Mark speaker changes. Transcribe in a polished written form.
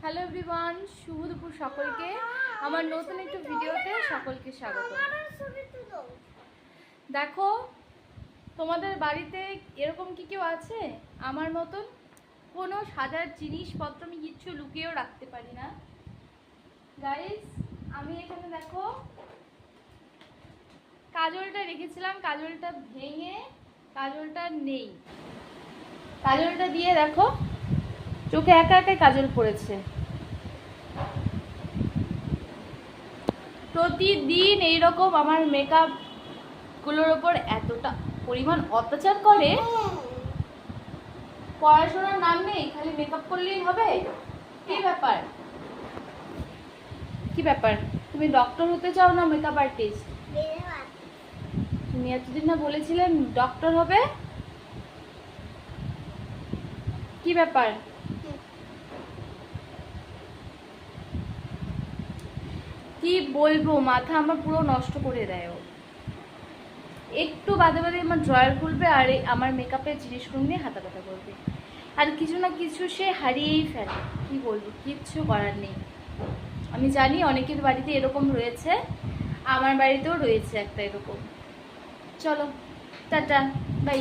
Speaker 1: Hello everyone, শুভ দুপুর সকলকে। আমার নতুন একটু ভিডিওতে সকলকে স্বাগত। দেখো, তোমাদের বাড়িতে এরকম কি কেউ আছে আমার মতন? কোনো সাজার জিনিসপত্র আমি কিচ্ছু লুকিয়েও রাখতে পারি না। গাইস, আমি এখানে দেখো কাজলটা রেখেছিলাম, কাজলটা ভেঙে কাজলটা নেই। কাজলটা দিয়ে দেখো চোখে একা একাই কাজল পড়েছে। প্রতিদিন এইরকম আমার মেকআপ গুলোর ওপর এতটা পরিমাণ অত্যাচার করে। পড়াশোনার নাম নেই, খালি মেকআপ করলেই হবে? কি ব্যাপার, কি ব্যাপার? তুমি ডক্টর হতে চাও না মেকআপ আর্টিস্ট? তুমি এতদিন না বলেছিলে ডক্টর হবে? কি ব্যাপার? কি বলবো, মাথা আমার পুরো নষ্ট করে দেয় ও। একটু বাদে বাদে আমার ড্রয়ার খুলবে আর আমার মেকআপের জিনিসগুলো নিয়ে হাতা ব্যথা করবে, আর কিছু না কিছু সে হারিয়েই ফেলে। কি বলবো, কিচ্ছু করার নেই। আমি জানি অনেকের বাড়িতে এরকম রয়েছে, আমার বাড়িতেও রয়েছে একটা এরকম। চলো, টাটা, বাই।